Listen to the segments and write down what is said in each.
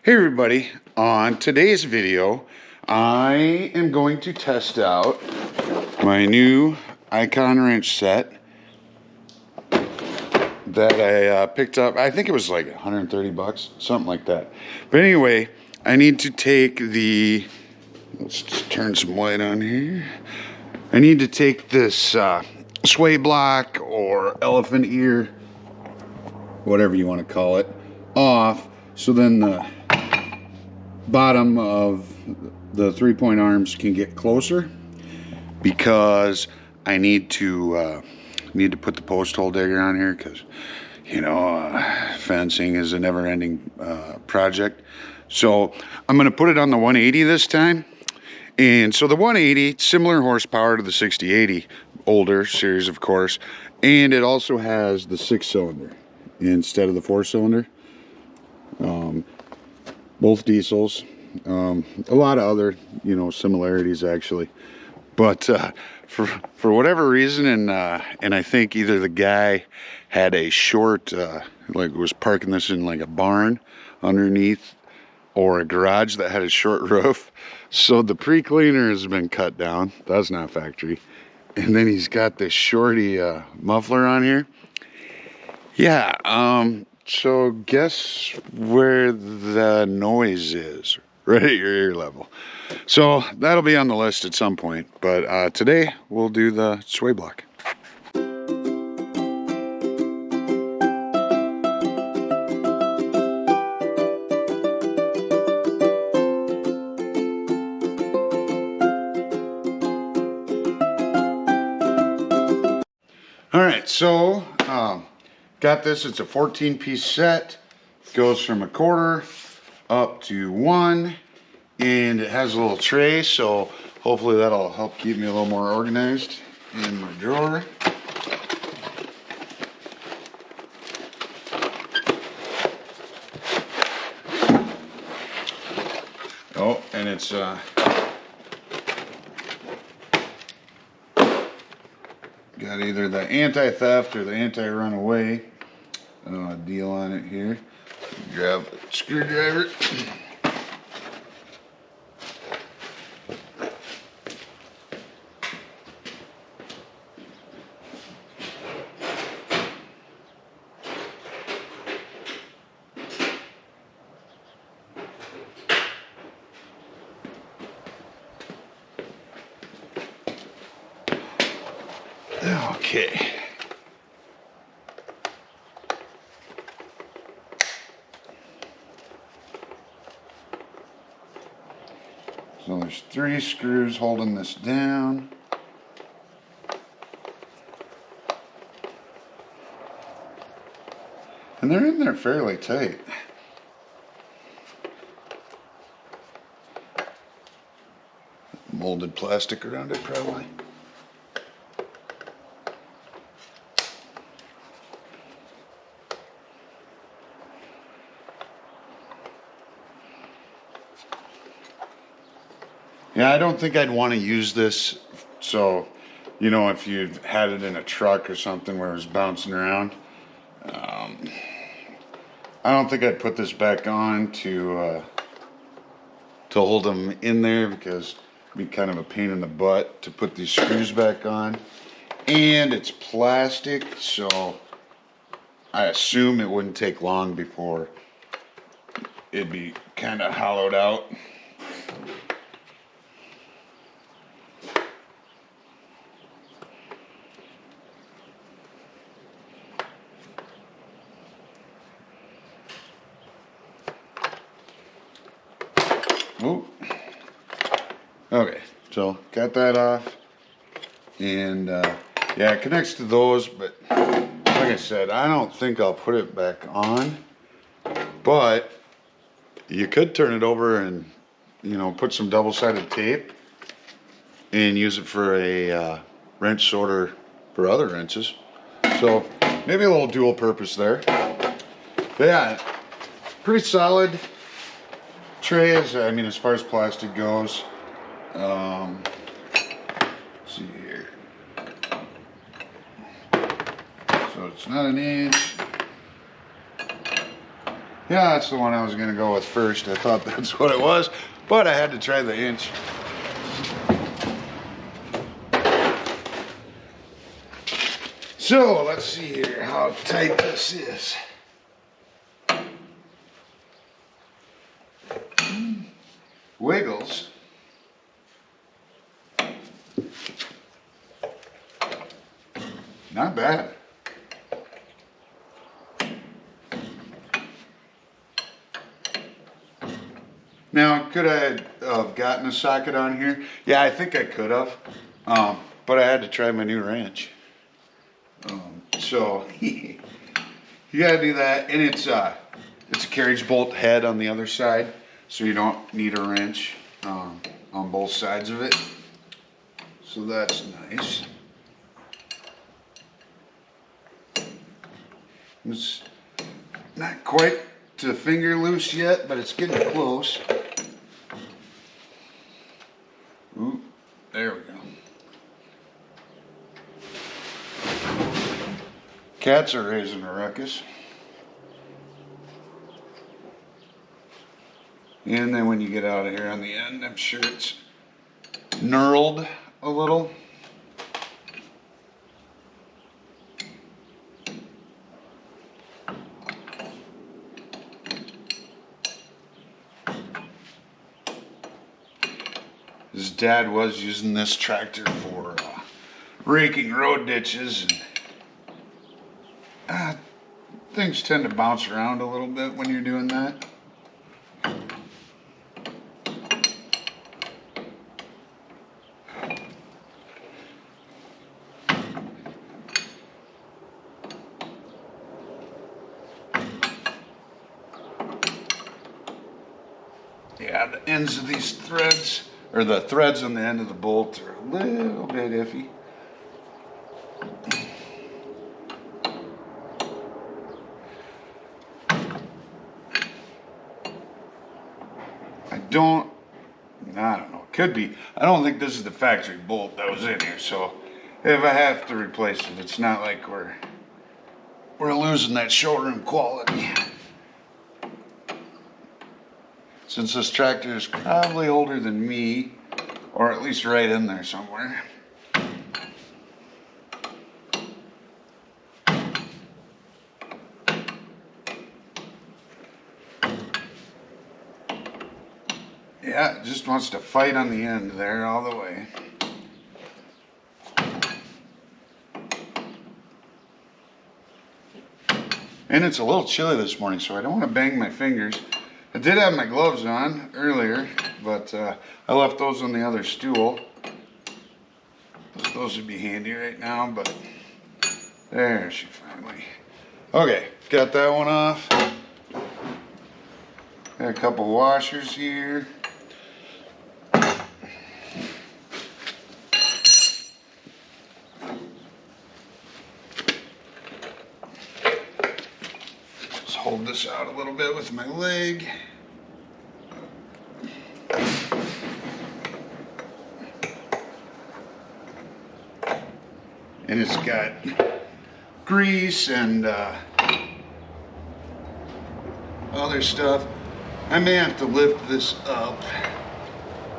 Hey everybody, on today's video I am going to test out my new Icon wrench set that I picked up. I think it was like 130 bucks, something like that. But anyway, I need to take the, let's just turn some light on here. I need to take this sway block or elephant ear, whatever you want to call it, off, so then the bottom of the 3-point arms can get closer, because I need to put the post hole digger on here, because fencing is a never-ending project. So I'm going to put it on the 180 this time. And so the 180, similar horsepower to the 6080, older series of course, and it also has the 6-cylinder instead of the 4-cylinder. Both diesels. A lot of other similarities actually, but for whatever reason, and I think either the guy had a short like was parking this in like a barn underneath, or a garage that had a short roof, so the pre-cleaner has been cut down. That's not factory. And then he's got this shorty muffler on here. So guess where the noise is? Right at your ear level. So that'll be on the list at some point, but today we'll do the sway block. All right, so got this. It's a 14-piece set. Goes from 1/4 up to 1, and it has a little tray, so hopefully that'll help keep me a little more organized in my drawer. Oh, and it's got either the anti-theft or the anti-runaway deal on it here. Grab a screwdriver. Okay. So there's 3 screws holding this down. And they're in there fairly tight. Molded plastic around it probably. Yeah, I don't think I'd want to use this. So, if you had it in a truck or something where it was bouncing around, I don't think I'd put this back on to hold them in there, because it'd be kind of a pain in the butt to put these screws back on. And it's plastic, so I assume it wouldn't take long before it'd be kind of hollowed out. Oh, okay, so got that off, and yeah, it connects to those, but like I said, I don't think I'll put it back on, but you could turn it over and, put some double-sided tape and use it for a wrench sorter for other wrenches. So maybe a little dual purpose there. But yeah, pretty solid tray, as far as plastic goes. Let's see here. So it's not an inch. Yeah, that's the one I was gonna go with first. I thought that's what it was, but I had to try the inch. So let's see here how tight this is. Wiggles. Not bad. Now, could I have gotten a socket on here? Yeah, I think I could have, but I had to try my new wrench. So you gotta do that, and it's a carriage bolt head on the other side, so you don't need a wrench on both sides of it. So that's nice. It's not quite to finger loose yet, but it's getting close. Ooh, there we go. Cats are raising a ruckus. And then when you get out of here on the end, I'm sure it's knurled a little. His dad was using this tractor for raking road ditches, and things tend to bounce around a little bit when you're doing that. Yeah, the ends of these threads, or the threads on the end of the bolt, are a little bit iffy. I don't know, it could be. I don't think this is the factory bolt that was in here, so if I have to replace it, it's not like we're losing that showroom quality. Since this tractor is probably older than me, or at least right in there somewhere. Yeah, it just wants to fight on the end there all the way. And it's a little chilly this morning, so I don't want to bang my fingers. I did have my gloves on earlier, but I left those on the other stool. Those would be handy right now, but there she finally. Okay, got that one off. Got a couple washers here. Just hold this out a little bit with my leg. And it's got grease and other stuff. I may have to lift this up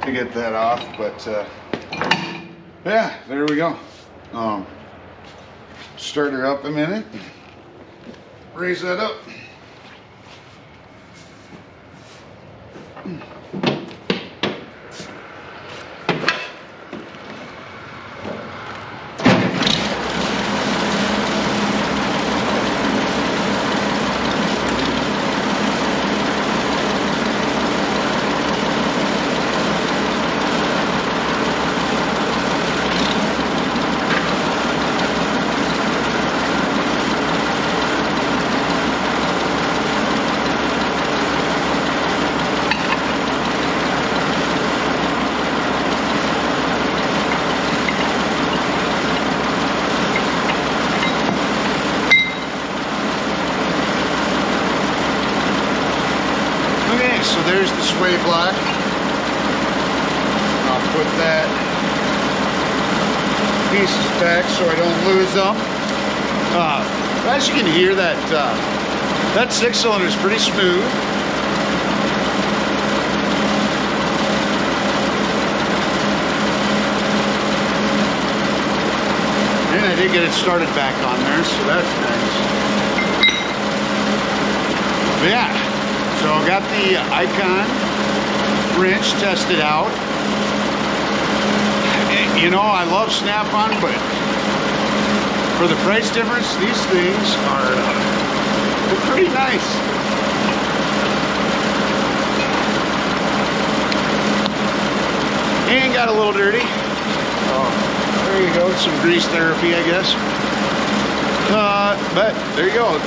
to get that off, but yeah, there we go. Start her up a minute. Raise that up. So there's the sway block. I'll put that pieces back so I don't lose them. As you can hear, that That 6-cylinder is pretty smooth. And I did get it started back on there, so that's nice. But yeah, so I got the Icon wrench tested out. And, you know, I love Snap-on, but for the price difference, these things are they're pretty nice. And got a little dirty. There you go, some grease therapy, I guess. But there you go.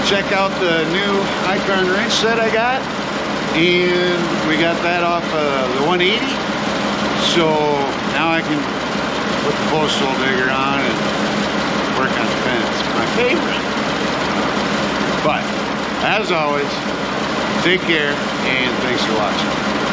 Check out the new Icon wrench set I got, and we got that off the 180. So now I can put the postal digger on and work on the fence. My favorite. But as always, take care and thanks for watching.